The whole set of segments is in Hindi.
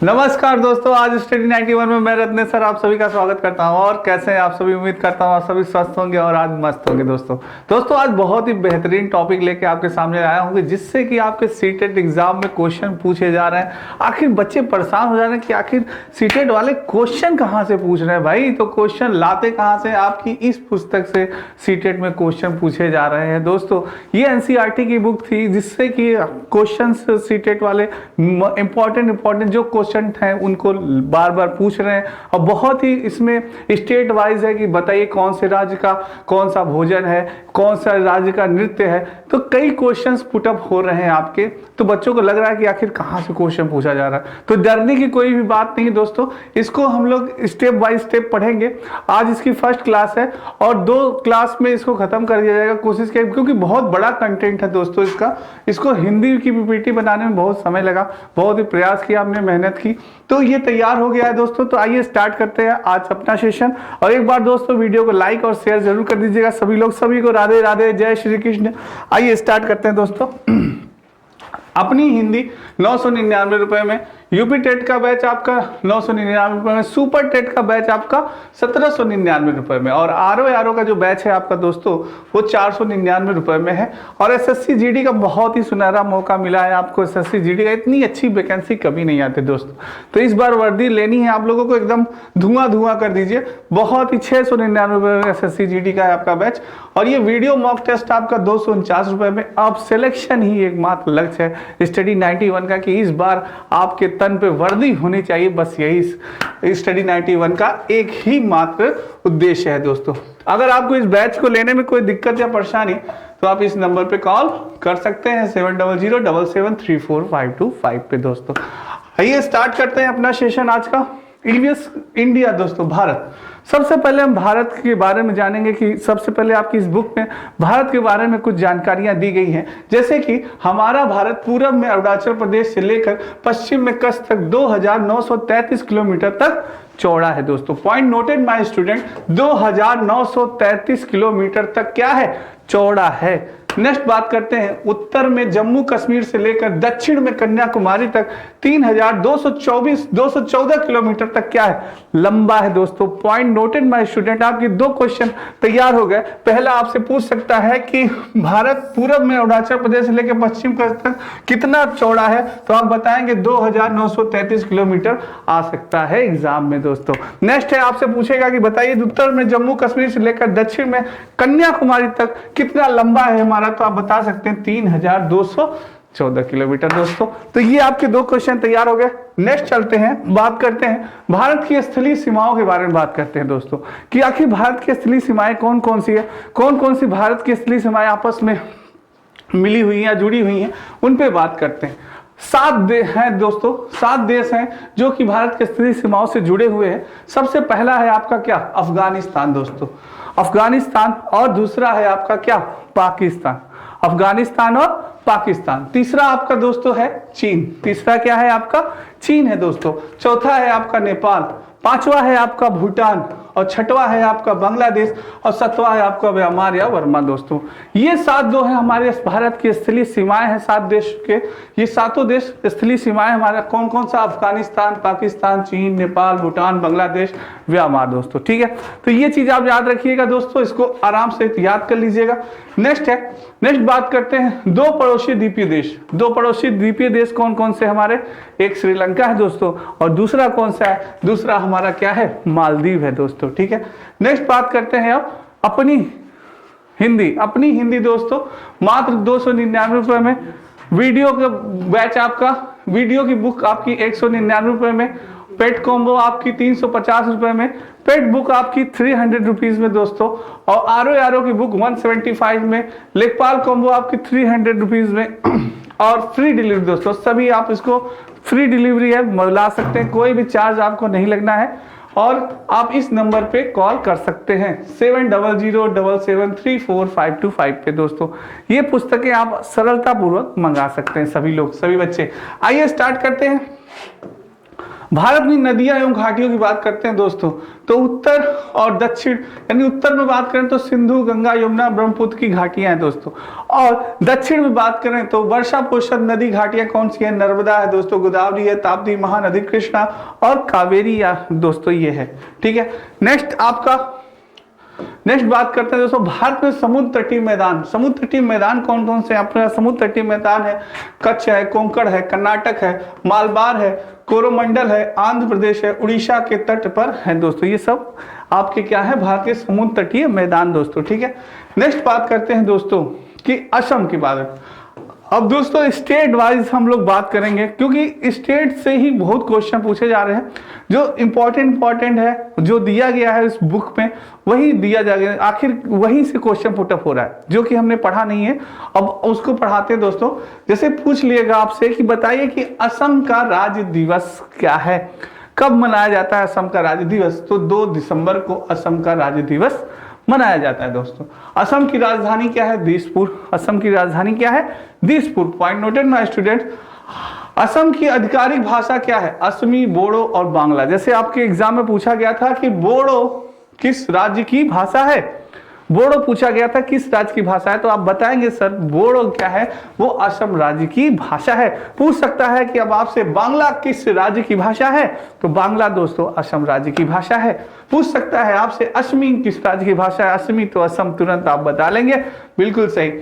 नमस्कार दोस्तों, आज स्टडी 91 में मैं रत्नेश सर आप सभी का स्वागत करता हूं। और कैसे हैं आप सभी? उम्मीद करता हूं आप सभी स्वस्थ होंगे और आज मस्त होंगे। दोस्तों आज बहुत ही बेहतरीन टॉपिक लेके आपके सामने आया हूं जिससे कि आपके सीटेट एग्जाम में क्वेश्चन पूछे जा रहे हैं। आखिर बच्चे परेशान हो जा रहे हैं कि आखिर सीटेट वाले क्वेश्चन कहाँ से पूछ रहे हैं। भाई तो क्वेश्चन लाते कहाँ से? आपकी इस पुस्तक से सीटेट में क्वेश्चन पूछे जा रहे हैं। दोस्तों ये एनसीईआरटी की बुक थी जिससे कि क्वेश्चन सीटेट वाले इंपॉर्टेंट जो क्वेश्चन हैं उनको बार बार पूछ रहे हैं। और बहुत ही इसमें स्टेट वाइज है कि बताइए कौन से राज्य का कौन सा भोजन है, कौन सा राज्य का नृत्य है। तो कई क्वेश्चंस पुटअप हो रहे हैं आपके, तो बच्चों को लग रहा है कि आखिर कहाँ से क्वेश्चन पूछा जा रहा है। तो डरने की कोई भी बात नहीं दोस्तों, इसको हम लोग स्टेप बाय स्टेप पढ़ेंगे। आज इसकी फर्स्ट क्लास है और 2 क्लास में इसको खत्म कर दिया जाएगा। कोशिश करें क्योंकि बहुत बड़ा कंटेंट है दोस्तों इसको हिंदी की पीपीटी बनाने में बहुत समय लगा, बहुत ही प्रयास किया हमने, मेहनत की, तो ये तैयार हो गया है दोस्तों। तो आइए स्टार्ट करते हैं आज अपना सेशन। और एक बार दोस्तों वीडियो को लाइक और शेयर जरूर कर दीजिएगा सभी लोग। सभी को राधे राधे, जय श्री कृष्ण। आइए स्टार्ट करते हैं दोस्तों। अपनी हिंदी 999 रुपए में, यूपी टेट का बैच आपका 999 रुपए में, सुपर टेट का बैच आपका 1799 रुपए में, और आरओ का जो बैच है आपका दोस्तों वो 499 रुपए में है। और एसएससी जीडी का बहुत ही सुनहरा मौका मिला है आपको। एसएससी जीडी का इतनी अच्छी वैकेंसी कभी नहीं आती दोस्तों, तो इस बार वर्दी लेनी है आप लोगों को, एकदम धुआं कर दीजिए। बहुत ही 699 रुपए में एसएससी जीडी का है आपका बैच। और ये वीडियो मॉक टेस्ट आपका 249 रुपए में। अब सिलेक्शन ही एकमात्र लक्ष्य है स्टडी 91 का कि इस बार आपके तन पे वर्दी होनी चाहिए। बस यही स्टडी 91 का एक ही मात्र उद्देश्य है दोस्तों। अगर आपको इस बैच को लेने में कोई दिक्कत या परेशानी तो आप इस नंबर पे कॉल कर सकते हैं 7007734525 पे दोस्तों। आइए स्टार्ट करते हैं अपना सेशन आज का। ईवीएस इंडिया दोस्तों, भारत। सबसे पहले हम भारत के बारे में जानेंगे कि सबसे पहले आपकी इस बुक में भारत के बारे में कुछ जानकारियां दी गई हैं। जैसे कि हमारा भारत पूरब में अरुणाचल प्रदेश से लेकर पश्चिम में कच्छ तक 2933 किलोमीटर तक चौड़ा है दोस्तों। Point noted my student, 2933 kilometre तक क्या है? चौड़ा है। नेक्स्ट बात करते हैं, उत्तर में जम्मू कश्मीर से लेकर दक्षिण में कन्याकुमारी तक 3214 किलोमीटर तक क्या है? लंबा है दोस्तों। Point noted my student. आपके 2 क्वेश्चन तैयार हो गए। पहला आपसे पूछ सकता है कि भारत पूरब में अरुणाचल प्रदेश से लेकर पश्चिम तक कितना चौड़ा है, तो आप बताएंगे 2933 किलोमीटर आ सकता है एग्जाम में दोस्तों। नेक्स्ट है, आपसे पूछेगा कि बताइए उत्तर में जम्मू कश्मीर से लेकर दक्षिण में कन्याकुमारी तक कितना लंबा है हमारा, तो आप बता सकते हैं 3214 किलोमीटर दोस्तों। तो ये आपके 2 क्वेश्चन तैयार हो गए। नेक्स्ट चलते हैं, बात करते हैं भारत की स्थलीय सीमाओं के बारे में बात करते हैं दोस्तों कि आखिर भारत की स्थलीय सीमाएं कौन कौन सी है, कौन कौन सी भारत की स्थलीय सीमाएं आपस में मिली हुई या जुड़ी हुई हैं, उन पे बात करते हैं। 7 देश हैं दोस्तों, 7 देश हैं जो कि भारत के स्थलीय सीमाओं से जुड़े हुए हैं। सबसे पहला है आपका क्या? अफगानिस्तान दोस्तों, अफगानिस्तान। और दूसरा है आपका क्या? पाकिस्तान। अफगानिस्तान और पाकिस्तान। तीसरा आपका दोस्तों है चीन। तीसरा क्या है आपका? चीन है दोस्तों। चौथा है आपका नेपाल। 5वां है आपका भूटान। और 6वां है आपका बांग्लादेश। और 7वां है आपका म्यांमार या वर्मा दोस्तों। ये 7 जो है हमारे भारत की स्थलीय सीमाएं हैं 7 देश के। ये 7 देश स्थलीय सीमाएं हमारा कौन कौन सा? अफगानिस्तान, पाकिस्तान, चीन, नेपाल, भूटान, बांग्लादेश, म्यांमार दोस्तों। ठीक है, तो ये चीज आप याद रखिएगा दोस्तों, इसको आराम से याद कर लीजिएगा। नेक्स्ट बात करते हैं 2 पड़ोसी द्वीपीय देश। 2 पड़ोसी द्वीपीय देश कौन कौन से हमारे? एक श्रीलंका है दोस्तों, और दूसरा कौन सा है? दूसरा हमारा क्या है? मालदीव है दोस्तों। ठीक है, नेक्स्ट बात करते हैं अब अपनी हिंदी दोस्तों, मात्र 299 रुपए में। वीडियो का बैच आपका, वीडियो की बुक आपकी 199 रुपए में। पेट कॉम्बो आपकी 350 रुपए में। पेट बुक आपकी 300 रुपीज में दोस्तों। और आरओ की बुक 175 में। लेखपाल कॉम्बो आपकी 300 रुपीज में। और फ्री डिलीवरी दोस्तों, सभी आप इसको फ्री डिलीवरी है, ला सकते हैं, कोई भी चार्ज आपको नहीं लगना है। और आप इस नंबर पे कॉल कर सकते हैं 7007734525 पे दोस्तों। ये पुस्तकें आप सरलता पूर्वक मंगा सकते हैं सभी लोग, सभी बच्चे। आइए स्टार्ट करते हैं। भारत में नदियां एवं घाटियों की बात करते हैं दोस्तों, तो उत्तर और दक्षिण, यानी उत्तर में बात करें तो सिंधु, गंगा, यमुना, ब्रह्मपुत्र की घाटियां हैं दोस्तों, और दक्षिण में बात करें तो वर्षा पोषक नदी घाटियां कौन सी है? नर्मदा है दोस्तों, गोदावरी है, ताप्ती, महानदी, कृष्णा और कावेरी या दोस्तों ये है। ठीक है, नेक्स्ट बात करते हैं दोस्तों भारत में समुद्र तटीय मैदान। समुद्र तटीय मैदान कौन कौन से? अपने समुद्र तटीय मैदान है कच्छ है, कोंकण है, कर्नाटक है, मालबार है, कोरोमंडल है, आंध्र प्रदेश है, उड़ीसा के तट पर है दोस्तों। ये सब आपके क्या है? भारत के समुद्र तटीय मैदान दोस्तों। ठीक है, नेक्स्ट बात करते हैं दोस्तों कि असम की बात। अब दोस्तों स्टेट वाइज हम लोग बात करेंगे, क्योंकि स्टेट से ही बहुत क्वेश्चन पूछे जा रहे हैं। जो इंपॉर्टेंट है, जो दिया गया है इस बुक में वही दिया जाएगा, आखिर वहीं से क्वेश्चन पुटअप हो रहा है, जो कि हमने पढ़ा नहीं है, अब उसको पढ़ाते हैं दोस्तों। जैसे पूछ लिएगा आपसे कि बताइए कि असम का राज्य दिवस क्या है, कब मनाया जाता है असम का राज्य दिवस? तो 2 दिसंबर को असम का राज्य दिवस मनाया जाता है दोस्तों। असम की राजधानी क्या है? दिसपुर। असम की राजधानी क्या है? Dispur. Point noted my student. Assam की आधिकारिक भाषा क्या है? असमी, बोडो और बांग्ला। जैसे आपके एग्जाम में पूछा गया था कि बोडो किस राज्य की भाषा है, बोडो पूछा गया था किस राज्य की भाषा है, तो आप बताएंगे सर बोडो क्या है? वो असम राज्य की भाषा है। पूछ सकता है कि अब आपसे बांग्ला किस राज्य की भाषा है, तो बांग्ला दोस्तों असम राज्य की भाषा है। पूछ सकता है आपसे असमी किस राज्य की भाषा है, असमी तो असम, तुरंत आप बता लेंगे, बिल्कुल सही।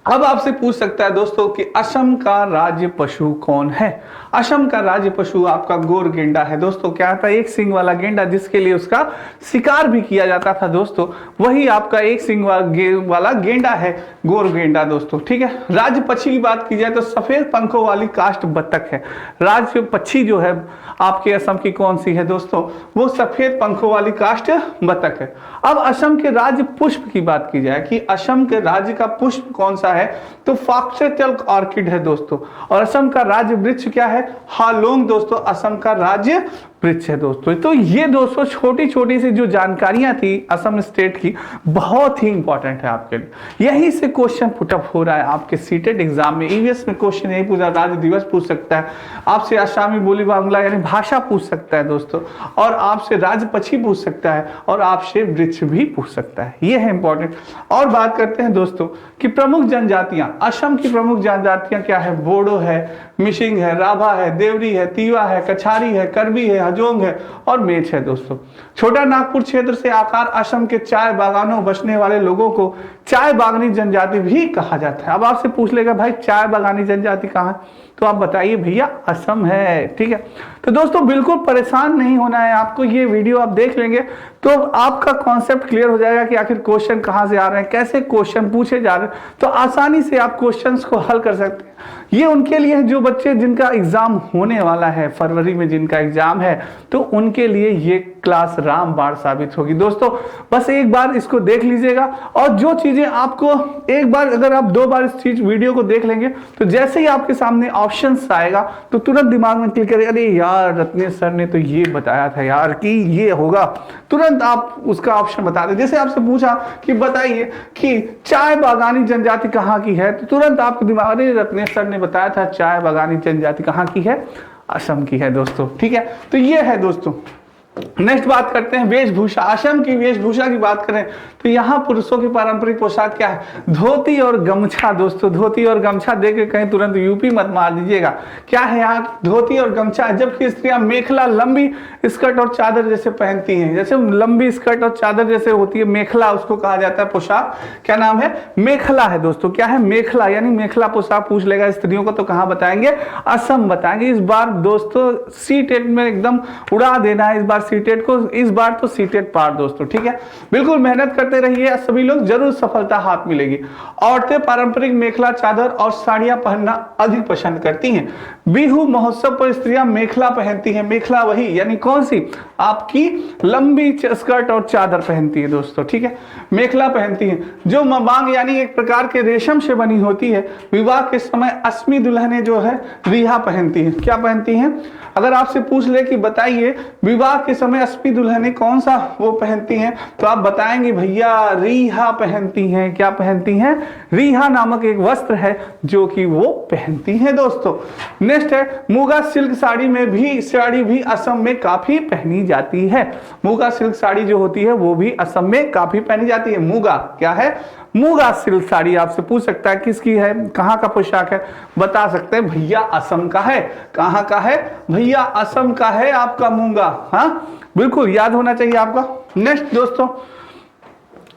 अब आपसे पूछ सकता है दोस्तों कि असम का राज्य पशु कौन है? असम का राज्य पशु आपका गोर गेंडा है दोस्तों। क्या था? एक सिंग वाला गेंडा, जिसके लिए उसका शिकार भी किया जाता था दोस्तों, वही आपका एक सिंग वाला गेंडा है, गोर गेंडा दोस्तों। ठीक है, राज्य पक्षी की बात की जाए तो सफेद पंखों वाली काष्ठ बतख है। राज्य पक्षी जो है आपके असम की कौन सी है दोस्तों? वो सफेद पंखों वाली काष्ठ बतख है। अब असम के राज्य पुष्प की बात की जाए कि असम के राज्य का पुष्प कौन सा है, तो फॉक्सटेल ऑर्किड है दोस्तों। और असम का राज्य वृक्ष क्या है? हालोंग दोस्तों असम का राज्य वृक्ष है दोस्तों। तो ये दोस्तों छोटी छोटी सी जो जानकारियां थी असम स्टेट की, बहुत ही इंपॉर्टेंट है आपके लिए। यहीं से क्वेश्चन पुटअप हो रहा है आपके सीटेट एग्जाम में। ईवीएस में क्वेश्चन यही पूछा, राज्य दिवस पूछ सकता है आपसे, आसामी बोली बांग्ला यानी भाषा पूछ सकता है दोस्तों, और आपसे राज्य पक्षी पूछ सकता है, और आपसे वृक्ष भी पूछ सकता है। ये है इंपॉर्टेंट। और बात करते हैं दोस्तों कि प्रमुख जनजातियां, असम की प्रमुख जनजातियां क्या है? बोडो है, मिसिंग है, राभा है, देवरी है, तीवा है, कछारी है, करबी है, हजोंग है और मेच है दोस्तों। छोटा नागपुर क्षेत्र से आकार असम के चाय बागानों बसने वाले लोगों को चाय बागानी जनजाति भी कहा जाता है। अब आपसे पूछ लेगा भाई चाय बागानी जनजाति कहाँ है, तो आप बताइए भैया असम है। ठीक है, तो दोस्तों बिल्कुल परेशान नहीं होना है आपको, ये वीडियो आप देख लेंगे तो आपका कॉन्सेप्ट क्लियर हो जाएगा कि आखिर क्वेश्चन कहाँ से आ रहे हैं, कैसे क्वेश्चन पूछे जा रहे हैं, तो आसानी से आप क्वेश्चंस को हल कर सकते हैं। ये उनके लिए है जो बच्चे जिनका एग्जाम होने वाला है फरवरी में, जिनका एग्जाम है, तो उनके लिए ये क्लास रामबाण साबित होगी दोस्तों। बस एक बार इसको देख लीजिएगा, और जो चीजें आपको एक बार, अगर आप 2 बार इस चीज वीडियो को देख लेंगे तो जैसे ही आपके सामने ऑप्शंस आएगा तो तुरंत दिमाग में क्लिक करेगा, अरे यार रत्नेश सर ने तो ये बताया था यार कि ये होगा, तुरंत आप उसका ऑप्शन बता दें। जैसे आपसे पूछा कि बताइए कि चाय बागानी जनजाति कहाँ की है, तो तुरंत आपके दिमाग में रत्नेश सर ने बताया था चाय बागानी जनजाति कहाँ की है, असम की है दोस्तों। ठीक है, तो ये है दोस्तों। नेक्स्ट बात करते हैं वेशभूषा। असम की वेशभूषा की बात करें तो यहाँ पुरुषों की पारंपरिक पोशाक क्या है? धोती और गमछा दोस्तों। धोती और गमछा देख के कहीं तुरंत यूपी मत मार दीजिएगा। क्या है यहाँ? धोती और गमछा, जबकि स्त्रियां मेखला, लंबी स्कर्ट और चादर जैसे पहनती हैं। जैसे लंबी स्कर्ट और चादर जैसे होती है मेखला, उसको कहा जाता है पोशाक। क्या नाम है? मेखला है दोस्तों। क्या है? मेखला, यानी मेखला पोशाक पूछ लेगा स्त्रियों को तो कहाँ बताएंगे? असम बताएंगे। इस बार दोस्तों सीटेट में एकदम उड़ा देना है इस बार सीटेट को, इस बार तो सीटेट पार दोस्तों। ठीक है, बिल्कुल मेहनत करते रहिए, सभी लोग जरूर सफलता हाथ मिलेगी। औरतें पारंपरिक मेखला, चादर और साड़ियां पहनना अधिक पसंद करती हैं। बिहू महोत्सव पर स्त्रियां मेखला पहनती हैं। मेखला वही, यानी कौन सी? आपकी लंबी स्कर्ट और चादर पहनती है दोस्तों। ठीक है, मेखला पहनती हैं, जो मबांग यानी एक प्रकार के रेशम से बनी होती है। विवाह के समय असमी दुल्हने जो है रिहा पहनती हैं। क्या पहनती हैं? अगर आपसे पूछ ले कि बताइए विवाह के के समय अस्पी दुल्हनें कौन सा वो पहनती हैं? तो आप बताएंगे भैया रीहा पहनती हैं। क्या पहनती हैं? रीहा नामक एक वस्त्र है जो कि वो पहनती हैं दोस्तों। नेक्स्ट है मुगा सिल्क साड़ी भी असम में काफी पहनी जाती है। मुगा सिल्क साड़ी जो होती है वो भी असम में काफी पहनी जाती है। मुगा क्या है? मुगा सिल्क साड़ी आपसे पूछ सकता है किसकी है, कहाँ का पोशाक है, बता सकते हैं भैया असम का है। कहाँ का है भैया? असम का है आपका मुगा। हाँ बिल्कुल याद होना चाहिए आपका। नेक्स्ट दोस्तों,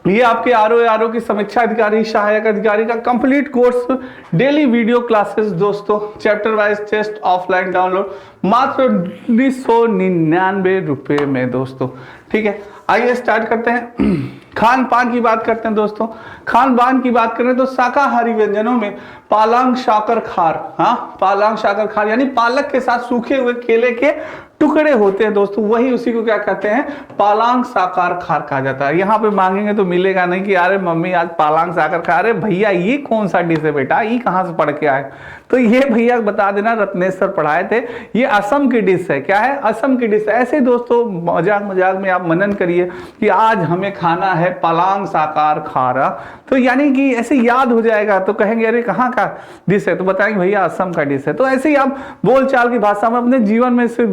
ये आपके आरओ की समीक्षा अधिकारी, सहायक अधिकारी का complete course, daily video classes दोस्तों, chapter wise test offline download मात्र 1999 रुपए में दोस्तों। ठीक है, आइए स्टार्ट करते हैं। खान पान की बात करते हैं दोस्तों। खान पान की बात करें तो शाकाहारी व्यंजनों में पालंग शाकर खार, हाँ पालंग शाकर खार यानी पालक के साथ सूखे हुए केले के टुकड़े होते हैं दोस्तों, वही उसी को क्या कहते हैं? पालंग साकार खार कहा जाता है। यहाँ पे मांगेंगे तो मिलेगा नहीं कि अरे मम्मी आज पालंग साकर खा रहे भैया, ये कौन सा डिश है बेटा, ये कहाँ से पढ़ के आए? तो ये भैया बता देना रत्नेश्वर पढ़ाए थे, ये असम की डिश है। क्या है? असम की डिश है। ऐसे दोस्तों मजाक मजाक में आप मनन करिए कि आज हमें खाना है पालंग साकार खारा, तो यानी कि ऐसे याद हो जाएगा। तो कहेंगे अरे कहाँ का डिश है, तो बताएंगे भैया असम का डिश है। तो ऐसे ही आप बोलचाल की भाषा में अपने जीवन में से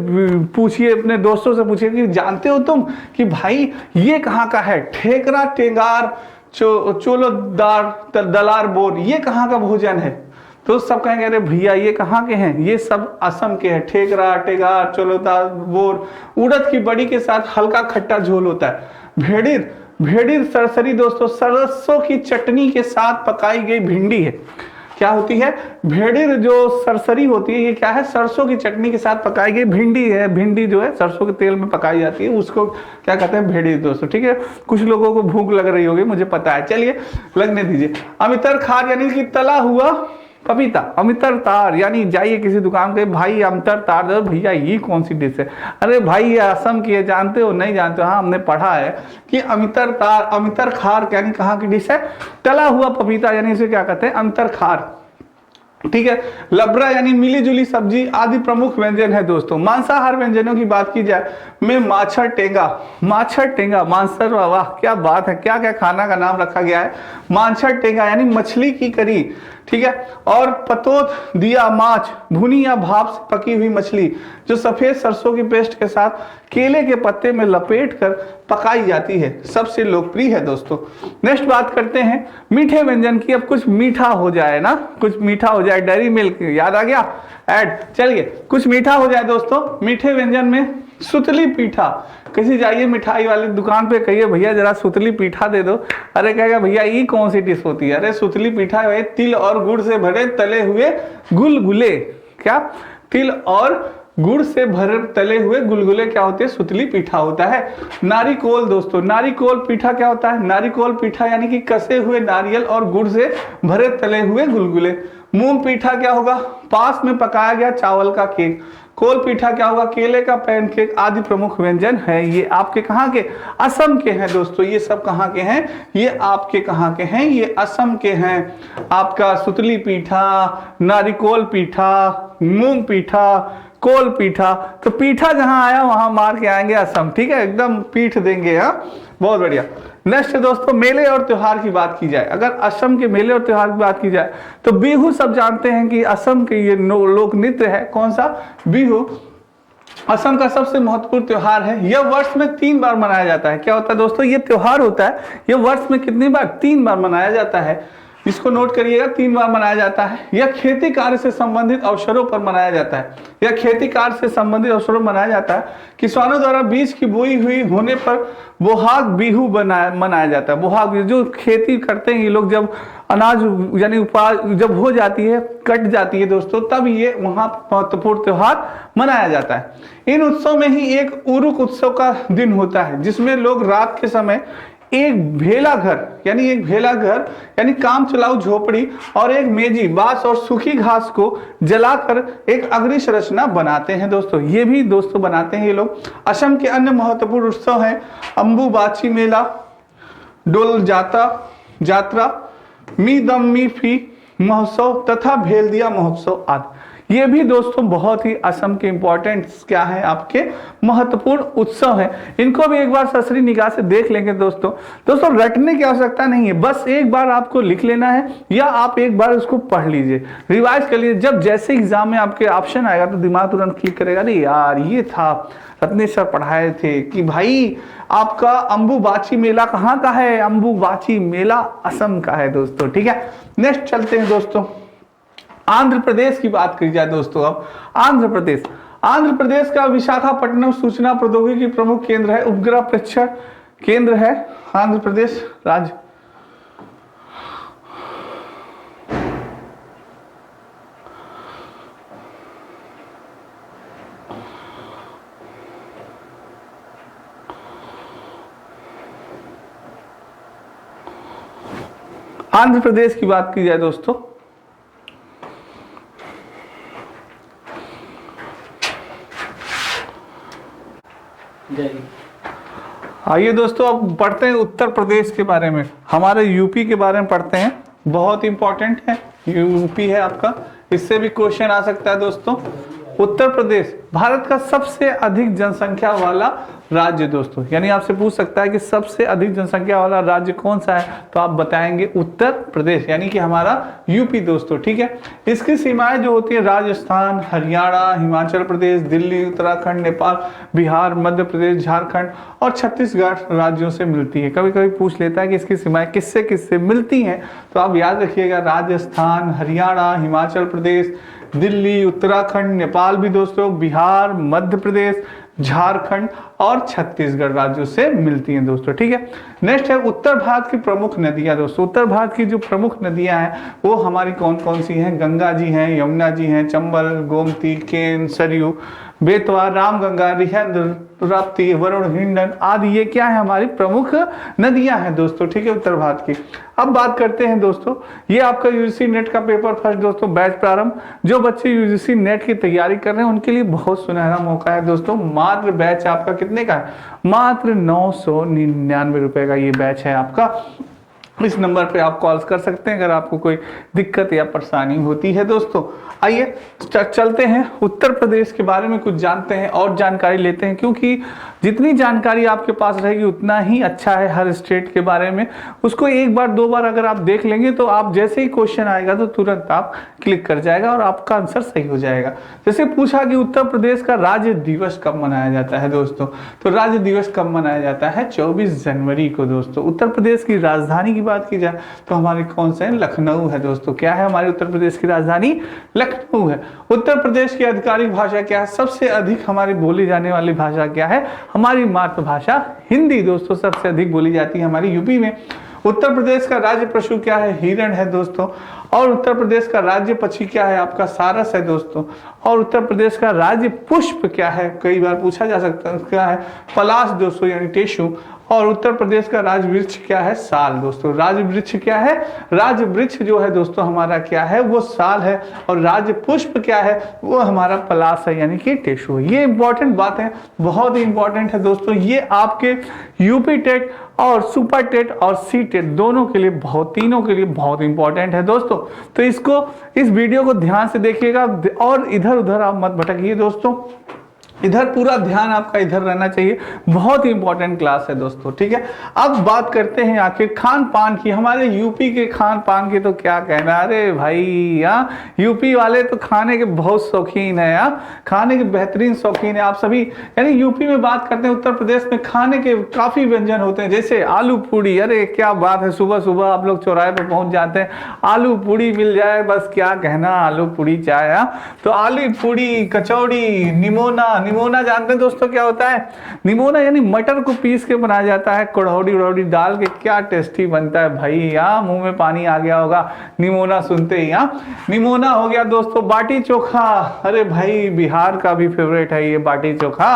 पूछिए, अपने दोस्तों से पूछिए कि जानते हो तुम कि भाई ये कहाँ का है? ठेकरा टेंगार चोलोदार दलार बोर, ये कहाँ का भोजन है? तो सब कहेंगे अरे भैया ये कहाँ के हैं? ये सब असम के हैं। ठेकरा टेगार चोलोदार बोर उड़द की बड़ी के साथ हल्का खट्टा झोल होता है। भेड़िर सरसरी दोस्तों सरसों की चटनी के साथ पकाई गई भिंडी है। क्या होती है? भेड़िर जो सरसरी होती है ये क्या है? सरसों की चटनी के साथ पकाई गई भिंडी है। भिंडी जो है सरसों के तेल में पकाई जाती है, उसको क्या कहते हैं? भेड़िर दोस्तों। ठीक है, कुछ लोगों को भूख लग रही होगी, मुझे पता है, चलिए लगने दीजिए। अमितर खार यानी कि तला हुआ पपीता। अमितर तार यानी जाइए किसी दुकान पे, भाई अमितर तार दो भैया, ये कौन सी डिश है? अरे भाई ये असम की है, जानते हो? नहीं जानते हो? हाँ हमने पढ़ा है कि अमितर तार अमितर खार यानी कहाँ की डिश है? तला हुआ पपीता यानी इसे क्या कहते हैं? अमितर खार। ठीक है, लबरा यानी मिली जुली सब्जी आदि प्रमुख व्यंजन है दोस्तों। मांसाहार व्यंजनों की बात की जाए में माछर टेंगा मांसर, वाह क्या बात है, क्या क्या खाना का नाम रखा गया है। माछर टेंगा यानी मछली की करी। ठीक है, और पतोत दिया माछ भुनी या भाप से पकी हुई मछली जो सफेद सरसों की पेस्ट के साथ केले के पत्ते में लपेट कर पकाई जाती है, सबसे लोकप्रिय है दोस्तों। नेक्स्ट बात करते हैं मीठे व्यंजन की। अब कुछ मीठा हो जाए ना, कुछ मीठा हो जाए। डेयरी मिल्क याद आ गया ऐड, चलिए कुछ मीठा हो जाए दोस्तों। मीठे व्यंजन में सुतली पीठा। किसी जाइए मिठाई वाली दुकान पे, कहिए भैया जरा सुतली पीठा दे दो, अरे कहेगा भैया ये कौन सी डिश होती है? अरे सुतली पीठा है तिल और गुड़ से भरे तले हुए गुलगुले। क्या? तिल और गुड़ से भरे तले हुए गुलगुले क्या होते हैं? सुतली पीठा होता है। नारिकोल दोस्तों, नारिकोल पीठा क्या होता है? नारिकोल पीठा यानी कि कसे हुए नारियल और गुड़ से भरे तले हुए गुलगुले। मूंग पीठा क्या होगा? पास में पकाया गया चावल का केक। कोल पीठा क्या होगा? केले का पैनकेक आदि प्रमुख व्यंजन है। ये आपके कहाँ के? असम के हैं दोस्तों। ये सब कहाँ के हैं? ये आपके कहाँ के हैं? ये असम के हैं। आपका सुतली पीठा, नारिकोल पीठा, मूंग पीठा, कोल पीठा। तो पीठा जहां आया वहां मार के आएंगे असम। ठीक है, एकदम पीठ देंगे। हाँ बहुत बढ़िया। नेक्स्ट दोस्तों मेले और त्योहार की बात की जाए, अगर असम के मेले और त्योहार की बात की जाए तो बिहू सब जानते हैं कि असम के ये लोक नृत्य है। कौन सा? बिहू असम का सबसे महत्वपूर्ण त्योहार है। यह वर्ष में 3 बार मनाया जाता है। क्या होता है दोस्तों? ये त्योहार होता है, यह वर्ष में कितनी बार? 3 बार मनाया जाता है। इसको नोट करिएगा, 3 बार मनाया जाता है। यह खेती कार्य से संबंधित अवसरों पर मनाया जाता है। यह खेती कार्य से संबंधित अवसरों पर मनाया जाता है। किसानों द्वारा बीज की बोई हुई होने पर बोहाग बिहू मनाया जाता है। बोहाग जो खेती करते हैं ये लोग, जब अनाज यानी उपज जब हो जाती है, कट जाती है दोस्तों, तब ये वहां महत्वपूर्ण त्योहार मनाया जाता है। इन उत्सव में ही एक उरुक उत्सव का दिन होता है जिसमें लोग रात के समय एक भेला घर यानी काम चलाऊ झोपड़ी और एक मेजी बांस और सूखी घास को जलाकर एक अग्नि संरचना बनाते हैं दोस्तों। ये भी दोस्तों बनाते हैं ये लोग। असम के अन्य महत्वपूर्ण उत्सव हैं अम्बुबाची मेला, डोल जात्रा, मी दम मी फी महोत्सव तथा भेलदिया महोत्सव आदि। ये भी दोस्तों बहुत ही असम के इंपॉर्टेंट क्या है, आपके महत्वपूर्ण उत्सव है। इनको भी एक बार ससरी निगाह से देख लेंगे दोस्तों। दोस्तों रटने की आवश्यकता नहीं है, बस एक बार आपको लिख लेना है या आप एक बार उसको पढ़ लीजिए, रिवाइज कर लीजिए। जब जैसे एग्जाम में आपके ऑप्शन आएगा तो दिमाग तुरंत क्लिक करेगा, अरे यार ये था, रत्नेश सर पढ़ाए थे कि भाई आपका अंबुबाची मेला कहाँ का है, अंबुबाची मेला असम का है दोस्तों। ठीक है, नेक्स्ट चलते हैं दोस्तों, आंध्र प्रदेश की बात की जाए दोस्तों। अब आंध्र प्रदेश का विशाखापट्टनम सूचना प्रौद्योगिकी प्रमुख केंद्र है, उपग्रह प्रेक्षण केंद्र है आंध्र प्रदेश राज्य। आंध्र प्रदेश की बात की जाए दोस्तों, आइए दोस्तों अब पढ़ते हैं उत्तर प्रदेश के बारे में, हमारे यूपी के बारे में पढ़ते हैं, बहुत इंपॉर्टेंट है। यूपी है आपका, इससे भी क्वेश्चन आ सकता है दोस्तों। उत्तर प्रदेश भारत का सबसे अधिक जनसंख्या वाला राज्य दोस्तों, यानी आपसे पूछ सकता है कि सबसे अधिक जनसंख्या वाला राज्य कौन सा है, तो आप बताएंगे उत्तर प्रदेश, यानी कि हमारा यूपी दोस्तों। ठीक है, इसकी सीमाएं जो होती है राजस्थान, हरियाणा, हिमाचल प्रदेश, दिल्ली, उत्तराखंड, नेपाल, बिहार, मध्य प्रदेश, झारखंड और छत्तीसगढ़ राज्यों से मिलती है। कभी कभी पूछ लेता है कि इसकी सीमाएं किससे किससे मिलती हैं, तो आप याद रखिएगा राजस्थान, हरियाणा, हिमाचल प्रदेश, दिल्ली, उत्तराखंड, नेपाल भी दोस्तों, बिहार, मध्य प्रदेश, झारखंड और छत्तीसगढ़ राज्यों से मिलती हैं दोस्तों। ठीक है, नेक्स्ट है उत्तर भारत की प्रमुख नदियां दोस्तों। उत्तर भारत की जो प्रमुख नदियां हैं वो हमारी कौन कौन सी हैं, गंगा जी हैं, यमुना जी हैं, चंबल, गोमती, केन, सरयू, बेतवा, रामगंगा, रिहंद, राप्ती, वरुण, हिंडन आदि, ये क्या है हमारी प्रमुख नदियां हैं दोस्तों। ठीक है, उत्तर भारत की। अब बात करते हैं दोस्तों, ये आपका यूजीसी नेट का पेपर फर्स्ट दोस्तों बैच प्रारंभ। जो बच्चे यूजीसी नेट की तैयारी कर रहे हैं उनके लिए बहुत सुनहरा मौका है दोस्तों। मात्र बैच आपका कितने का है, मात्र 999 रुपए का ये बैच है आपका। इस नंबर पे आप कॉल कर सकते हैं अगर आपको कोई दिक्कत या परेशानी होती है दोस्तों। आइए चलते हैं उत्तर प्रदेश के बारे में कुछ जानते हैं और जानकारी लेते हैं, क्योंकि जितनी जानकारी आपके पास रहेगी उतना ही अच्छा है हर स्टेट के बारे में। उसको एक बार दो बार अगर आप देख लेंगे तो आप जैसे ही क्वेश्चन आएगा तो तुरंत आप क्लिक कर जाएगा और आपका आंसर सही हो जाएगा। जैसे पूछा कि उत्तर प्रदेश का राज्य दिवस कब मनाया जाता है दोस्तों, तो राज्य दिवस कब मनाया जाता है, 24 जनवरी को दोस्तों। उत्तर प्रदेश की राजधानी की बात की जाए तो हमारी कौन सा है, लखनऊ है दोस्तों। क्या है हमारे उत्तर प्रदेश की राजधानी, लखनऊ है। उत्तर प्रदेश की आधिकारिक भाषा क्या है, सबसे अधिक हमारी बोली जाने वाली भाषा क्या है, हमारी मातृभाषा हिंदी दोस्तों सबसे अधिक बोली जाती है हमारी यूपी में। उत्तर प्रदेश का राज्य पशु क्या है, हिरण है दोस्तों। और उत्तर प्रदेश का राज्य पक्षी क्या है, आपका सारस है दोस्तों। और उत्तर प्रदेश का राज्य पुष्प क्या है, कई बार पूछा जा सकता है, क्या है, पलाश दोस्तों यानी टेशु। और उत्तर प्रदेश का राज वृक्ष क्या है, साल दोस्तों। राज वृक्ष क्या है, राज वृक्ष जो है दोस्तों हमारा क्या है, वो साल है। और राज पुष्प क्या है, वो हमारा पलाश है यानी कि टेशु। ये इंपॉर्टेंट बात है, बहुत ही इंपॉर्टेंट है दोस्तों। ये आपके यूपी टेट और सुपर टेट और सी टेट दोनों के लिए तीनों के लिए बहुत इंपॉर्टेंट है दोस्तों। तो इस वीडियो को ध्यान से देखिएगा और इधर उधर आप मत भटकिए दोस्तों, इधर पूरा ध्यान आपका इधर रहना चाहिए। बहुत ही इंपॉर्टेंट क्लास है दोस्तों। ठीक है, अब बात करते हैं आखिर खान पान की। हमारे यूपी के खान पान की तो क्या कहना, अरे भाई यहाँ यूपी वाले तो खाने के बहुत शौकीन है, यहाँ खाने के बेहतरीन शौकीन है आप सभी। यानी यूपी में बात करते हैं, उत्तर प्रदेश में खाने के काफी व्यंजन होते हैं, जैसे आलू पूड़ी। अरे क्या बात है, सुबह सुबह आप लोग चौराहे पर पहुंच जाते हैं, आलू पूड़ी मिल जाए, बस क्या कहना, आलू पूड़ी चाय। तो आलू पूड़ी, कचौड़ी, निमोना जानते हैं दोस्तों क्या होता है, निमोना यानी मटर को पीस के बनाया जाता है, कुड़हौड़ी उड़ौड़ी डाल के, क्या टेस्टी बनता है भाई, यहाँ मुंह में पानी आ गया होगा निमोना सुनते ही। निमोना हो गया दोस्तों। बाटी चोखा, अरे भाई बिहार का भी फेवरेट है ये बाटी चोखा।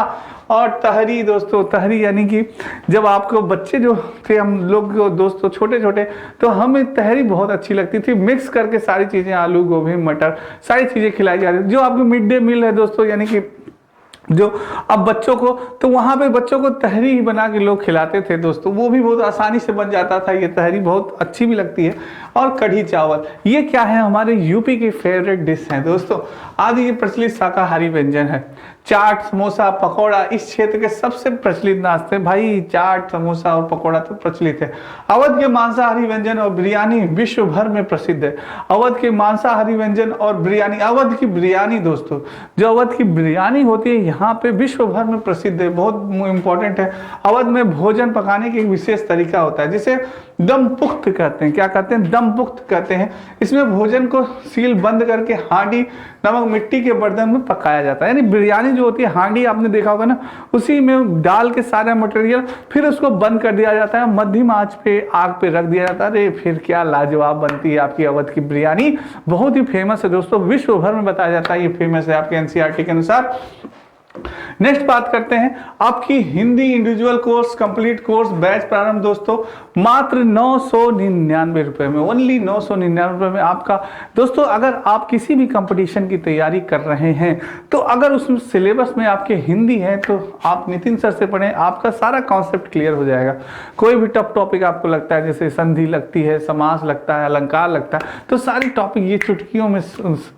और तहरी दोस्तों, तहरी यानी कि जब आपको बच्चे जो थे हम लोग दोस्तों छोटे छोटे, तो हमें तहरी बहुत अच्छी लगती थी, मिक्स करके सारी चीजें, आलू गोभी मटर सारी चीजें खिलाई जा रही थी। जो आपको मिड डे मील है दोस्तों, यानी कि जो अब बच्चों को, तो वहां पे बच्चों को तहरी ही बना के लोग खिलाते थे दोस्तों, वो भी बहुत आसानी से बन जाता था। ये तहरी बहुत अच्छी भी लगती है। और कढ़ी चावल, ये क्या है, हमारे यूपी की फेवरेट डिश है दोस्तों। आदि ये प्रचलित शाकाहारी व्यंजन है। चाट, समोसा, पकौड़ा इस क्षेत्र के सबसे प्रचलित नाश्ते भाई। चाट, समोसा और पकौड़ा तो प्रचलित है। अवध के मांसाहारी व्यंजन और बिरयानी विश्व भर में प्रसिद्ध है। अवध के मांसाहारी व्यंजन और बिरयानी, अवध की बिरयानी दोस्तों, जो अवध की बिरयानी होती है यहाँ पे विश्व भर में प्रसिद्ध है, बहुत इंपॉर्टेंट है। अवध में भोजन पकाने की एक विशेष तरीका होता है जिसे दम पुख्त कहते हैं। क्या कहते हैं? दम पुख्त कहते हैं। इसमें भोजन को सील बंद करके हांडी नमक मिट्टी के बर्तन में पकाया जाता है। यानी बिरयानी जो होती है, हांडी आपने देखा होगा ना, उसी में डाल के सारा मटेरियल फिर उसको बंद कर दिया जाता है, मध्यम आंच पे आग पे रख दिया जाता है। अरे फिर क्या लाजवाब बनती है आपकी अवध की बिरयानी, बहुत ही फेमस है दोस्तों, विश्व भर में बताया जाता है ये फेमस है आपके एनसीईआरटी के अनुसार। नेक्स्ट बात करते हैं आपकी Hindi individual course complete course batch प्रारंभ दोस्तों मात्र 999 रुपए में, ओनली 999 रुपए में आपका। दोस्तों अगर आप किसी भी कंपटीशन की तैयारी कर रहे हैं तो अगर उस सिलेबस में आपके हिंदी है तो आप नितिन सर से पढ़ें, आपका सारा कॉन्सेप्ट क्लियर हो जाएगा। कोई भी टफ टॉपिक आपको लगता है, जैसे संधि लगती है, समास लगता है, अलंकार लगता है, तो सारी टॉपिक ये चुटकियों में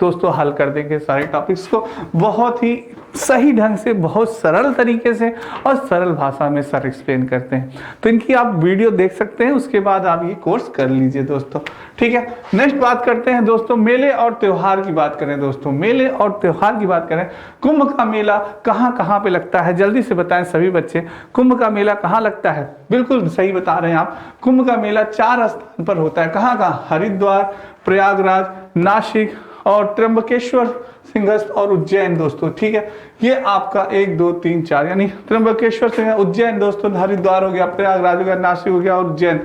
दोस्तों हल कर देंगे सारे टॉपिक्स को, बहुत ही सही ढंग से, बहुत सरल तरीके से और सरल भाषा में सर एक्सप्लेन करते हैं। तो इनकी आप वीडियो देख सकते हैं, उसके बाद आप ये कोर्स कर लीजिए दोस्तों, ठीक है। नेक्स्ट बात करते हैं दोस्तों मेले और त्योहार की बात करें दोस्तों, मेले और त्योहार की बात करें। कुंभ का मेला कहाँ कहाँ पे लगता है, जल्दी से बताएं सभी बच्चे, कुंभ का मेला कहाँ लगता है? बिल्कुल सही बता रहे हैं आप, कुंभ का मेला 4 स्थान पर होता है। कहाँ कहाँ? हरिद्वार, प्रयागराज, नासिक और त्र्यंबकेश्वर, सिंहस्थ और उज्जैन दोस्तों, ठीक है। ये आपका 1 2 3 4 यानी त्र्यंबकेश्वर से उज्जैन दोस्तों, हरिद्वार हो गया, प्रयागराज हो गया, नासिक हो गया और उज्जैन,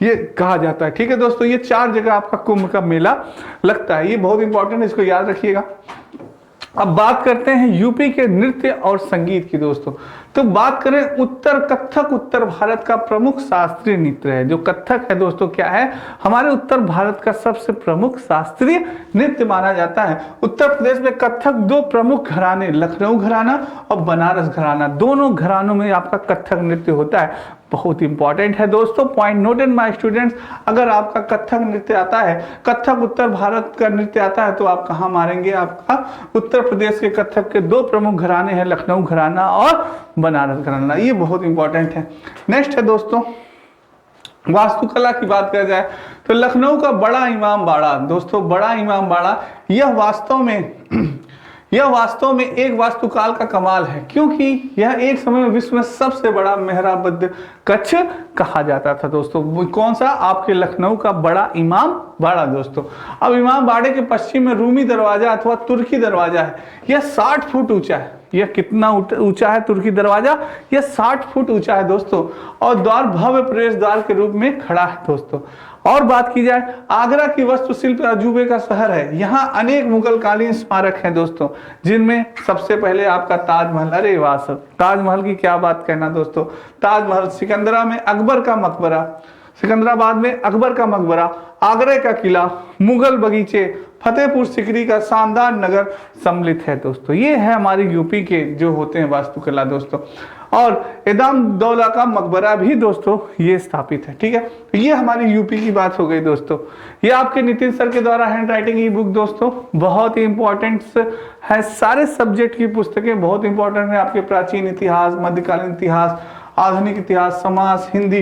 ये कहा जाता है, ठीक है दोस्तों। ये 4 जगह आपका कुंभ का मेला लगता है, ये बहुत इंपॉर्टेंट है, इसको याद रखिएगा। अब बात करते हैं यूपी के नृत्य और संगीत की दोस्तों। तो बात करें उत्तर, कथक उत्तर भारत का प्रमुख शास्त्रीय नृत्य है। जो कथक है दोस्तों क्या है, हमारे उत्तर भारत का सबसे प्रमुख शास्त्रीय नृत्य माना जाता है। उत्तर प्रदेश में कथक 2 प्रमुख घराने, लखनऊ घराना और बनारस घराना, दोनों घरानों में आपका कथक नृत्य होता है। बहुत इंपॉर्टेंट है दोस्तों, point note in my students. अगर आपका कथक नृत्य आता है, कथक उत्तर भारत का नृत्य आता है, तो आप कहाँ मारेंगे? आपका उत्तर प्रदेश के कथक के 2 प्रमुख घराने हैं, लखनऊ घराना और बनारस घराना, ये बहुत इंपॉर्टेंट है। नेक्स्ट है दोस्तों वास्तुकला की बात करा जाए तो लखनऊ का बड़ा इमाम बाड़ा दोस्तों, बड़ा इमाम बाड़ा, यह वास्तव में एक वास्तुकाल का कमाल है, क्योंकि यह एक समय में विश्व में सबसे बड़ा मेहराबद्ध कच्छ कहा जाता था दोस्तों। कौन सा? आपके लखनऊ का बड़ा इमाम बाड़ा दोस्तों। अब इमाम बाड़े के पश्चिम में रूमी दरवाजा अथवा तुर्की दरवाजा है, यह 60 फुट ऊंचा है। यह कितना ऊंचा है तुर्की दरवाजा? यह 60 फुट ऊंचा है दोस्तों, और द्वार भव्य प्रवेश द्वार के रूप में खड़ा है दोस्तों। और बात की जाए, आगरा की वास्तुशिल्प अजूबे का शहर है। यहाँ अनेक मुगल कालीन स्मारक हैं दोस्तों, जिनमें सबसे पहले आपका ताजमहल। अरे वाह सर, ताजमहल की क्या बात कहना दोस्तों। ताजमहल, सिकंदरा में अकबर का मकबरा, सिकंदराबाद में अकबर का मकबरा, आगरा का किला, मुगल बगीचे, फतेहपुर सिकरी का शानदार नगर सम्मिलित है दोस्तों। ये है हमारे यूपी के जो होते हैं वास्तुकला दोस्तों। और इदाम दौला का मकबरा भी दोस्तों ये स्थापित है, ठीक है। तो ये हमारी यूपी की बात हो गई दोस्तों। ये आपके नितिन सर के द्वारा हैंड राइटिंग ई बुक दोस्तों, बहुत ही इंपॉर्टेंट है। सारे सब्जेक्ट की पुस्तकें बहुत इंपॉर्टेंट है आपके, प्राचीन इतिहास, मध्यकालीन इतिहास, आधुनिक इतिहास, समाज, हिंदी,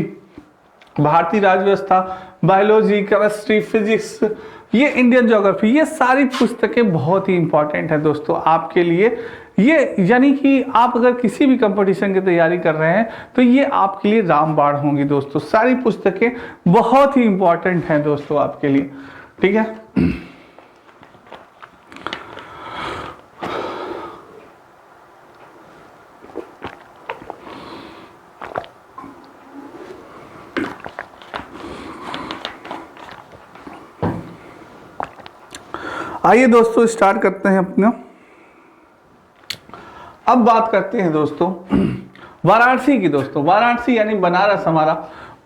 भारतीय राज्य व्यवस्था, बायोलॉजी, केमिस्ट्री, फिजिक्स, ये इंडियन ज्योग्राफी, ये सारी पुस्तकें बहुत ही इंपॉर्टेंट है दोस्तों आपके लिए। ये यानी कि आप अगर किसी भी कंपटीशन की तैयारी कर रहे हैं तो ये आपके लिए रामबाण होंगी दोस्तों। सारी पुस्तकें बहुत ही इंपॉर्टेंट हैं दोस्तों आपके लिए, ठीक है। आइए दोस्तों स्टार्ट करते हैं अपना। अब बात करते हैं दोस्तों वाराणसी की दोस्तों। वाराणसी यानी बनारस हमारा।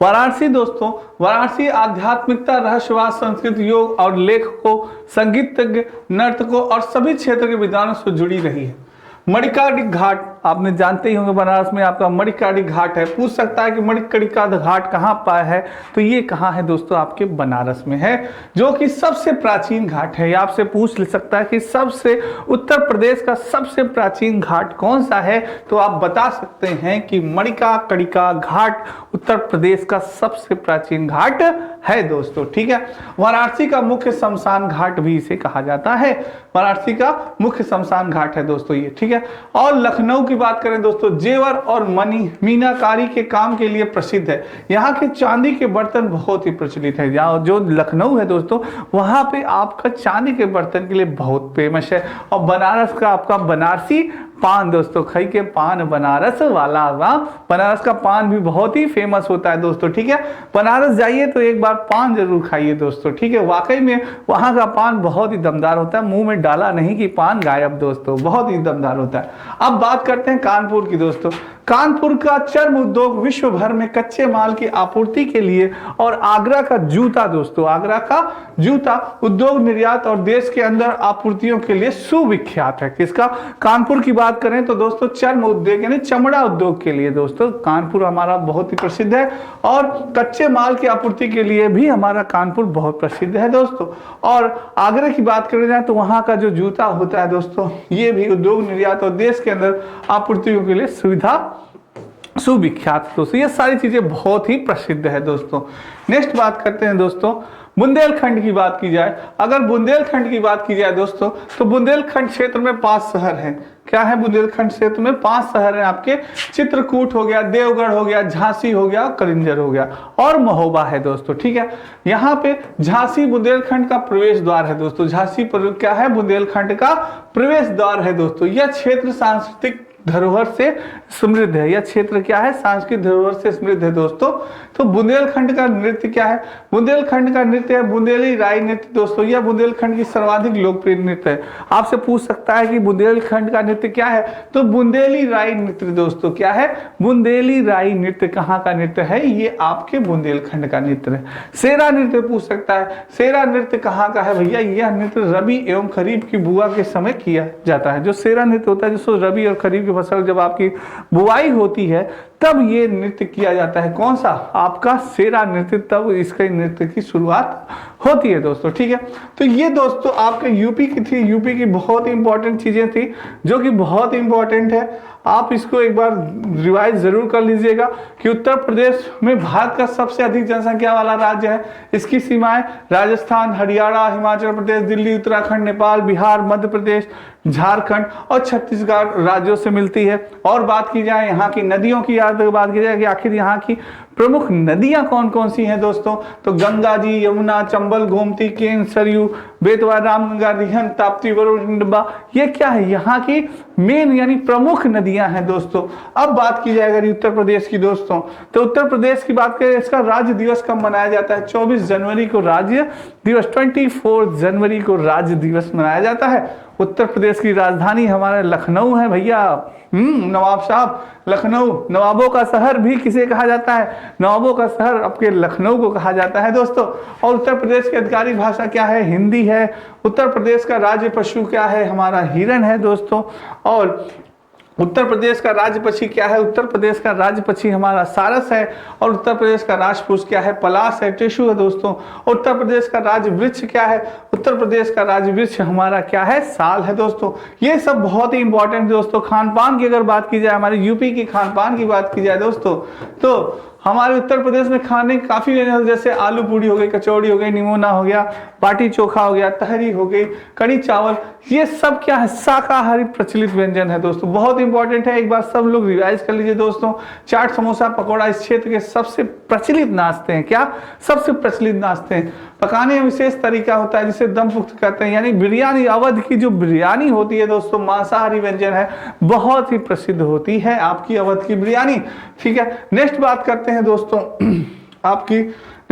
वाराणसी दोस्तों, वाराणसी आध्यात्मिकता, रहस्यवाद, संस्कृत, योग और लेखकों, संगीतज्ञ, नर्तकों और सभी क्षेत्र के विद्वानों से जुड़ी रही है। मणिकर्णिका घाट आपने जानते ही होंगे, बनारस में आपका मणिकर्णिका घाट है। पूछ सकता है कि मणिकर्णिका घाट कहाँ पर है, तो ये कहाँ है दोस्तों, आपके बनारस में है, जो कि सबसे प्राचीन घाट है। आपसे पूछ सकता है कि सबसे उत्तर प्रदेश का सबसे प्राचीन घाट कौन सा है, तो आप बता सकते हैं कि मणिकर्णिका घाट उत्तर प्रदेश का सबसे प्राचीन घाट है दोस्तों। ठीक है, वाराणसी का मुख्य शमशान घाट भी इसे कहा जाता है, वाराणसी का मुख्य शमशान घाट है दोस्तों ये। ठीक है, और लखनऊ की बात करें दोस्तों, जेवर और मीनाकारी के काम के लिए प्रसिद्ध है। यहाँ के चांदी के बर्तन बहुत ही प्रचलित है। जो लखनऊ है दोस्तों, वहां पे आपका चांदी के बर्तन के लिए बहुत फेमस है। और बनारस का आपका बनारसी पान दोस्तों, खाई के पान बनारस वाला, बनारस का पान भी बहुत ही फेमस होता है दोस्तों। ठीक है, बनारस जाइए तो एक बार पान जरूर खाइए दोस्तों। ठीक है, वाकई में वहां का पान बहुत ही दमदार होता है, मुंह में डाला नहीं कि पान गायब दोस्तों, बहुत ही दमदार होता है। अब बात करते हैं कानपुर की दोस्तों। कानपुर का चर्म उद्योग विश्व भर में कच्चे माल की आपूर्ति के लिए, और आगरा का जूता दोस्तों, आगरा का जूता उद्योग निर्यात और देश के अंदर आपूर्तियों के लिए सुविख्यात है। किसका, कानपुर की बात करें तो दोस्तों चर्म उद्योग यानी चमड़ा उद्योग के लिए दोस्तों कानपुर हमारा बहुत ही प्रसिद्ध है, और कच्चे माल की आपूर्ति के लिए भी हमारा कानपुर बहुत प्रसिद्ध है दोस्तों। और आगरा की बात करें जाए तो वहां का जो जूता होता है दोस्तों, ये भी उद्योग निर्यात और देश के अंदर आपूर्तियों के लिए सुविख्यात दोस्तों। ये सारी चीजें बहुत ही प्रसिद्ध है दोस्तों। नेक्स्ट बात करते हैं दोस्तों, बुंदेलखंड की बात की जाए। अगर बुंदेलखंड की बात की जाए दोस्तों, तो बुंदेलखंड क्षेत्र में 5 शहर हैं। क्या है, बुंदेलखंड क्षेत्र में 5 शहर हैं आपके। चित्रकूट हो गया, देवगढ़ हो गया, झांसी हो गया, कलिंजर हो गया, और महोबा है दोस्तों। ठीक है, यहाँ पे झांसी बुंदेलखंड का प्रवेश द्वार है दोस्तों। झांसी क्या है, बुंदेलखंड का प्रवेश द्वार है दोस्तों। यह क्षेत्र सांस्कृतिक धरोहर से समृद्ध है। यह क्षेत्र क्या है, सांस्कृतिक धरोहर से समृद्ध है दोस्तों। तो बुंदेलखंड का नृत्य क्या है, बुंदेलखंड का नृत्य है बुंदेली राई नृत्य दोस्तों। यह बुंदेलखंड की सर्वाधिक लोकप्रिय नृत्य है। आपसे पूछ सकता है कि बुंदेलखंड का नृत्य क्या है, तो बुंदेली राई नृत्य दोस्तों। क्या है, बुंदेली राई नृत्य कहाँ का नृत्य है, ये आपके बुंदेलखंड का नृत्य है। सेरा नृत्य पूछ सकता है, सेरा नृत्य कहाँ का है भैया, यह नृत्य रबी एवं खरीफ की बुआ के समय किया जाता है। जो सेरा नृत्य होता है, जिसको रबी और खरीफ फसल जब आपकी बुआई होती है तब ये नृत्य किया जाता है। कौन सा, आपका सेरा नृत्य, तब इसके नृत्य की शुरुआत होती है दोस्तों। ठीक है, तो ये दोस्तों आपके यूपी की थी, यूपी की बहुत ही इंपॉर्टेंट चीजें थी जो कि बहुत इंपॉर्टेंट है। आप इसको एक बार रिवाइज जरूर कर लीजिएगा कि उत्तर प्रदेश में भारत का सबसे अधिक जनसंख्या वाला राज्य है। इसकी सीमाएं राजस्थान, हरियाणा, हिमाचल प्रदेश, दिल्ली, उत्तराखंड, नेपाल, बिहार, मध्य प्रदेश, झारखंड और छत्तीसगढ़ राज्यों से मिलती है। और बात की जाए यहाँ की नदियों की, बात की जाए कि आखिर यहाँ की प्रमुख नदियां कौन कौन सी हैं दोस्तों, तो गंगा जी, यमुना, चंबल, गोमती, केन, सरयू, बेतवा, रामगंगा, रिहन, ताप्ती, वरुण, ये क्या है, यहाँ की मेन यानी प्रमुख नदियां हैं दोस्तों। अब बात की जाए अगर उत्तर प्रदेश की दोस्तों, तो उत्तर प्रदेश की बात करें, इसका राज्य दिवस कब मनाया जाता है, 24 जनवरी को राज्य दिवस, 24 जनवरी को राज्य दिवस मनाया जाता है। उत्तर प्रदेश की राजधानी हमारा लखनऊ है भैया। नवाब साहब, लखनऊ नवाबों का शहर भी किसे कहा जाता है, नवाबों का शहर आपके लखनऊ को कहा जाता है दोस्तों। और उत्तर प्रदेश की आधिकारिक भाषा क्या है, हिंदी है। उत्तर प्रदेश का राज्य पशु क्या है, हमारा हिरण है दोस्तों। और उत्तर प्रदेश का राज्य पक्षी क्या है, उत्तर प्रदेश का राज्य पक्षी हमारा सारस है। और उत्तर प्रदेश का राजपुष्प क्या है, पलाश है, टेशु है दोस्तों। उत्तर प्रदेश का राज्य वृक्ष क्या है, उत्तर प्रदेश का राज्य वृक्ष हमारा क्या है, साल है दोस्तों। ये सब बहुत ही इंपॉर्टेंट दोस्तों। खान पान की अगर बात की जाए, हमारे यूपी की खान पान की बात की जाए दोस्तों, तो हमारे उत्तर प्रदेश में खाने काफी लेने, जैसे आलू पूड़ी हो गई, कचौड़ी हो गई, निमोना हो गया, बाटी चोखा हो गया, तहरी हो गई, कड़ी चावल, ये सब क्या है, शाकाहारी प्रचलित व्यंजन है दोस्तों। बहुत इंपॉर्टेंट है, एक बार सब लोग रिवाइज कर लीजिए दोस्तों। चाट, समोसा, पकौड़ा इस क्षेत्र के सबसे प्रचलित नाश्ते हैं। क्या, सबसे प्रचलित नाश्ते हैं। पकाने में विशेष तरीका होता है जिसे दम पुख्त कहते हैं, यानी बिरयानी, अवध की जो बिरयानी होती है दोस्तों, मांसाहारी व्यंजन है, बहुत ही प्रसिद्ध होती है आपकी अवध की बिरयानी। ठीक है, नेक्स्ट बात करते हैं दोस्तों आपकी,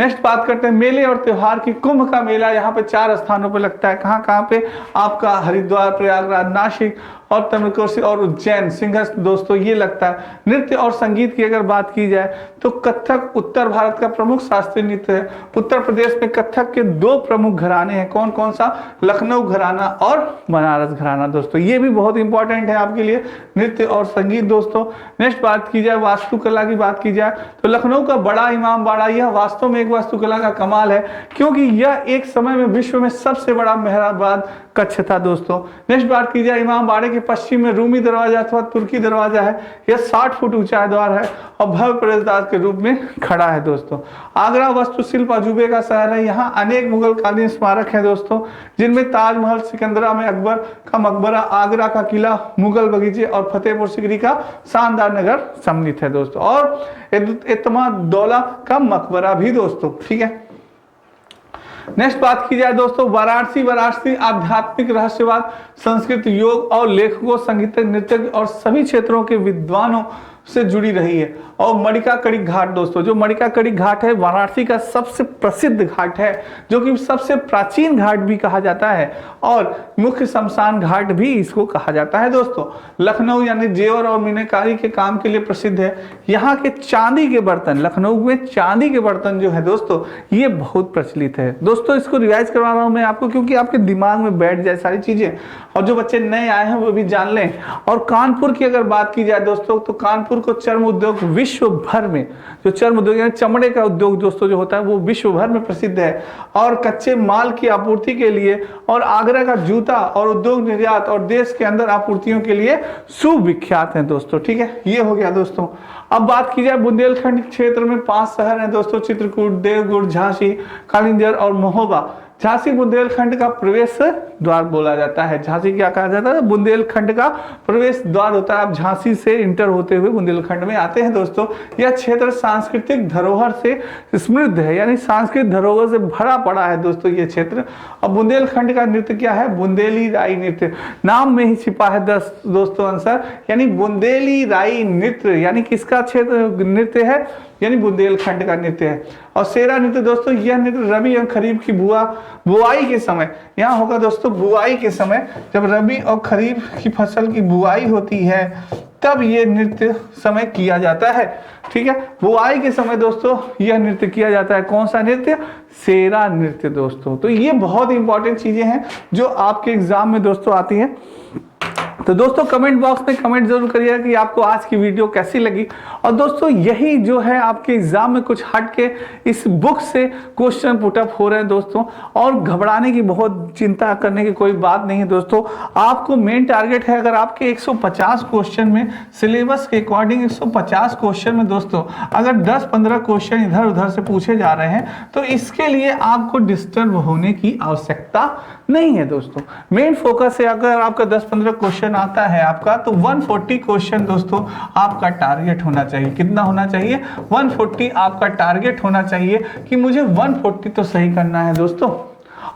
नेक्स्ट बात करते हैं मेले और त्योहार की। कुंभ का मेला यहाँ पे 4 स्थानों पे लगता है। कहाँ कहाँ पे, आपका हरिद्वार, प्रयागराज, नासिक और तमिलकोसी और उज्जैन सिंहस्थ दोस्तों ये लगता है। नृत्य और संगीत की अगर बात की जाए तो कथक उत्तर भारत का प्रमुख शास्त्रीय नृत्य है। उत्तर प्रदेश में कथक के 2 प्रमुख घराने हैं, कौन कौन सा, लखनऊ घराना और बनारस घराना दोस्तों, ये भी बहुत इंपॉर्टेंट है आपके लिए नृत्य और संगीत दोस्तों। नेक्स्ट बात की जाए वास्तुकला की बात की जाए तो लखनऊ का बड़ा इमाम बाड़ा यह वास्तव में एक वास्तुकला का कमाल है, क्योंकि यह एक समय में विश्व में सबसे बड़ा मेहराबाद कक्ष था दोस्तों। नेक्स्ट बात की जाए इमाम बाड़े के पश्चिम में रूमी दरवाजा अथवा तुर्की दरवाजा है, यह 60 फुट ऊंचा द्वार है और भव्य प्रवेशद्वार के रूप में खड़ा है दोस्तों। आगरा वास्तुशिल्प अजूबे का शहर है, यहाँ अनेक मुगल कालीन स्मारक हैं दोस्तों, जिनमें ताजमहल, सिकंदरा में अकबर का मकबरा, आगरा का किला, मुगल बगीचे और फतेहपुर सिकरी का शानदार नगर सम्मिलित है दोस्तों, और इत्माद-उद-दौला का मकबरा भी दोस्तों। ठीक है, नेक्स्ट बात की जाए दोस्तों वाराणसी आध्यात्मिक, रहस्यवाद, संस्कृत, योग और लेखकों, संगीत, नृत्य और सभी क्षेत्रों के विद्वानों से जुड़ी रही है। और मणिकाकड़ी घाट दोस्तों, जो मणिकाकड़ी घाट है वाराणसी का सबसे प्रसिद्ध घाट है, जो कि सबसे प्राचीन घाट भी कहा जाता है और मुख्य शमशान घाट भी इसको कहा जाता है दोस्तों। लखनऊ यानी जेवर और मीनाकारी के काम के लिए प्रसिद्ध है। यहाँ के चांदी के बर्तन, लखनऊ में चांदी के बर्तन जो है दोस्तों ये बहुत प्रचलित है दोस्तों। इसको रिवाइज करवा रहा हूँ मैं आपको, क्योंकि आपके दिमाग में बैठ जाए सारी चीजें, और जो बच्चे नए आए हैं वो भी जान लें। और कानपुर की अगर बात की जाए दोस्तों तो कानपुर को चर्म उद्योग विश्व भर में, जो चर्म उद्योग यानी चमड़े का उद्योग दोस्तों जो होता है वो विश्व भर में प्रसिद्ध है और कच्चे माल की आपूर्ति के लिए, और आगरा का जूता और उद्योग निर्यात और देश के अंदर आपूर्तियों के लिए सुविख्यात है दोस्तों। ठीक है, ये हो गया दोस्तों। अब बात की जाए बुंदेलखंड क्षेत्र में 5 शहर हैं दोस्तों, चित्रकूट, देवगढ़, झांसी, कालिंजर और महोबा। झांसी बुंदेलखंड का प्रवेश द्वार बोला जाता है। झांसी क्या कहा जाता है, बुंदेलखंड का प्रवेश द्वार होता है। आप झांसी से इंटर होते हुए बुंदेलखंड में आते हैं दोस्तों। यह क्षेत्र सांस्कृतिक धरोहर से समृद्ध है, यानी सांस्कृतिक धरोहर से भरा पड़ा है दोस्तों ये क्षेत्र। और बुंदेलखंड का नृत्य क्या है, बुंदेली राई नृत्य, नाम में ही छिपा है दोस्तों आंसर, यानी बुंदेली राई नृत्य यानी किसका क्षेत्र नृत्य है, यानी बुंदेलखंड का नृत्य है। और सेरा नृत्य दोस्तों, यह नृत्य रबी और खरीफ की बुआई के समय यहाँ होगा दोस्तों। बुआई के समय जब रबी और खरीफ की फसल की बुआई होती है तब ये नृत्य समय किया जाता है। ठीक है, बुआई के समय दोस्तों यह नृत्य किया जाता है। कौन सा नृत्य, सेरा नृत्य दोस्तों। तो ये बहुत इंपॉर्टेंट चीजें हैं जो आपके एग्जाम में दोस्तों आती हैं। तो दोस्तों कमेंट बॉक्स में कमेंट जरूर करिएगा कि आपको आज की वीडियो कैसी लगी। और दोस्तों यही जो है आपके एग्जाम में कुछ हट के इस बुक से क्वेश्चन पुटअप हो रहे हैं दोस्तों, और घबराने की बहुत चिंता करने की कोई बात नहीं है दोस्तों। आपको मेन टारगेट है, अगर आपके 150 क्वेश्चन में सिलेबस के अकॉर्डिंग 150 क्वेश्चन में दोस्तों अगर 10-15 क्वेश्चन इधर उधर से पूछे जा रहे हैं तो इसके लिए आपको डिस्टर्ब होने की आवश्यकता नहीं है दोस्तों। मेन फोकस है, अगर आपका 10-15 क्वेश्चन आता है आपका तो 140 क्वेश्चन दोस्तों आपका टारगेट होना चाहिए। कितना होना चाहिए, 140 आपका टारगेट होना चाहिए कि मुझे 140 तो सही करना है दोस्तों।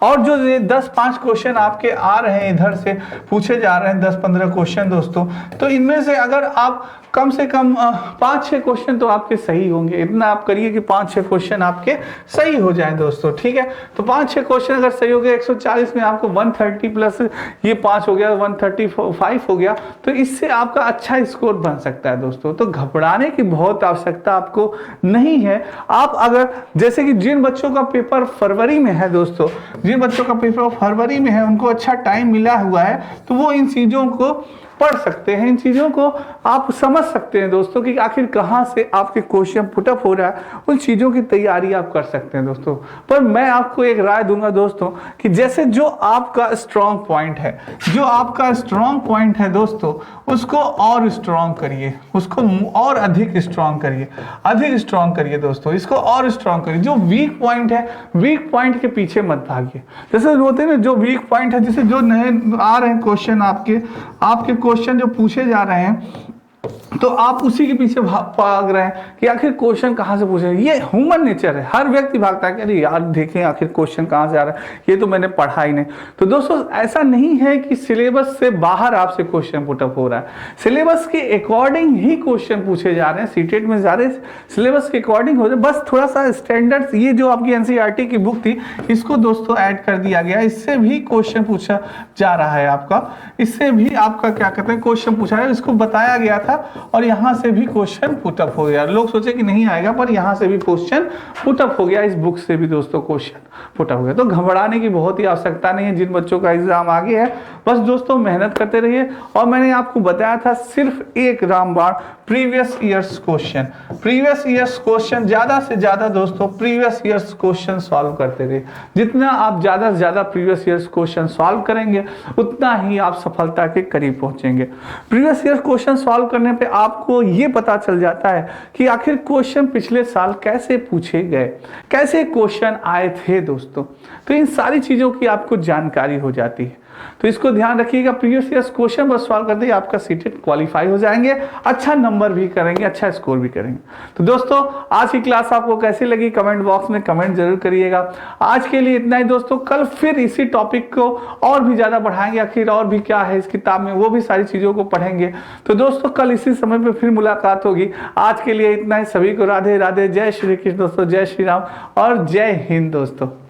और जो ये 10-5 क्वेश्चन आपके आ रहे हैं इधर से पूछे जा रहे हैं 10-15 क्वेश्चन दोस्तों, तो इनमें से अगर आप कम से कम 5-6 क्वेश्चन तो आपके सही होंगे। इतना आप करिए कि 5-6 क्वेश्चन आपके सही हो जाएं दोस्तों। ठीक है, तो 5-6 क्वेश्चन अगर सही हो गए 140 में आपको 130 प्लस ये 5 हो गया 135 हो गया, तो इससे आपका अच्छा स्कोर बन सकता है दोस्तों। तो घबराने की बहुत आवश्यकता आपको नहीं है। आप अगर जैसे कि जिन बच्चों का पेपर फरवरी में है दोस्तों, जिन बच्चों का पेपर फरवरी में है उनको अच्छा टाइम मिला हुआ है तो वो इन चीज़ों को पढ़ सकते हैं, इन चीज़ों को आप समझ सकते हैं दोस्तों कि आखिर कहाँ से आपके क्वेश्चन पुटअप हो रहा है। उन चीज़ों की तैयारी आप कर सकते हैं दोस्तों। पर मैं आपको एक राय दूंगा दोस्तों कि जैसे जो आपका स्ट्रॉन्ग पॉइंट है, जो आपका स्ट्रॉन्ग पॉइंट है दोस्तों उसको और स्ट्रॉन्ग करिए, उसको और अधिक स्ट्रॉन्ग करिए, अधिक स्ट्रॉन्ग करिए दोस्तों, इसको और स्ट्रॉन्ग करिए। जो वीक पॉइंट है, वीक पॉइंट के पीछे मत भागिए। जैसे होते हैं ना जो वीक पॉइंट है, जैसे जो नए आ रहे हैं क्वेश्चन आपके क्वेश्चन जो पूछे जा रहे हैं तो आप उसी के पीछे भाग रहे हैं कि आखिर क्वेश्चन कहाँ से पूछे। ये ह्यूमन नेचर है, हर व्यक्ति भागता है कि अरे यार देखें आखिर क्वेश्चन कहाँ से आ रहा है, ये तो मैंने पढ़ा ही नहीं। तो दोस्तों ऐसा नहीं है कि सिलेबस से बाहर आपसे क्वेश्चन पुटअप हो रहा है, सिलेबस के अकॉर्डिंग ही क्वेश्चन पूछे जा रहे हैं। सीटेट में सारे सिलेबस के अकॉर्डिंग हो रहे, बस थोड़ा सा स्टैंडर्ड, ये जो आपकी एनसीईआरटी की बुक थी इसको दोस्तों ऐड कर दिया गया, इससे भी क्वेश्चन पूछा जा रहा है आपका, इससे भी आपका क्या कहते हैं क्वेश्चन पूछा है, इसको बताया गया था और यहाँ से भी क्वेश्चन पुटअप हो गया। लोग सोचे कि नहीं आएगा, पर यहाँ से भी क्वेश्चन पुटअप हो गया, इस बुक से भी दोस्तों क्वेश्चन पुटअप हो गया। तो घबराने की बहुत ही आवश्यकता नहीं है, जिन बच्चों का एग्जाम आगे है बस दोस्तों मेहनत करते रहिए। और मैंने आपको बताया था सिर्फ एक रामबाण previous years question, previous years question ज्यादा से ज्यादा दोस्तों प्रीवियस ईयर्स क्वेश्चन सॉल्व करते रहिए। जितना आप ज्यादा से ज्यादा प्रीवियस ईयर्स क्वेश्चन सॉल्व करेंगे उतना ही आप सफलता के करीब पहुंचेंगे। प्रीवियस ईयर क्वेश्चन सॉल्व करने पे आपको ये पता चल जाता है कि आखिर क्वेश्चन पिछले साल कैसे पूछे गए, कैसे क्वेश्चन आए थे दोस्तों। तो इन सारी चीजों की आपको जानकारी हो जाती है, तो इसको ध्यान रखिएगा। प्रीवियस ईयर क्वेश्चन बस सॉल्व करते ही आपका सीटेट क्वालिफाई हो जाएंगे, अच्छा नंबर भी करेंगे, अच्छा स्कोर भी करेंगे। तो दोस्तों आज की क्लास आपको कैसी लगी कमेंट बॉक्स में कमेंट जरूर करिएगा। आज के लिए इतना ही दोस्तों, कल फिर इसी टॉपिक को और भी ज्यादा बढ़ाएंगे, आखिर और भी क्या है इस किताब में वो भी सारी चीजों को पढ़ेंगे। तो दोस्तों कल इसी समय पे फिर मुलाकात होगी। आज के लिए इतना ही, सभी को राधे राधे, जय श्री कृष्ण दोस्तों, जय श्री राम और जय हिंद दोस्तों।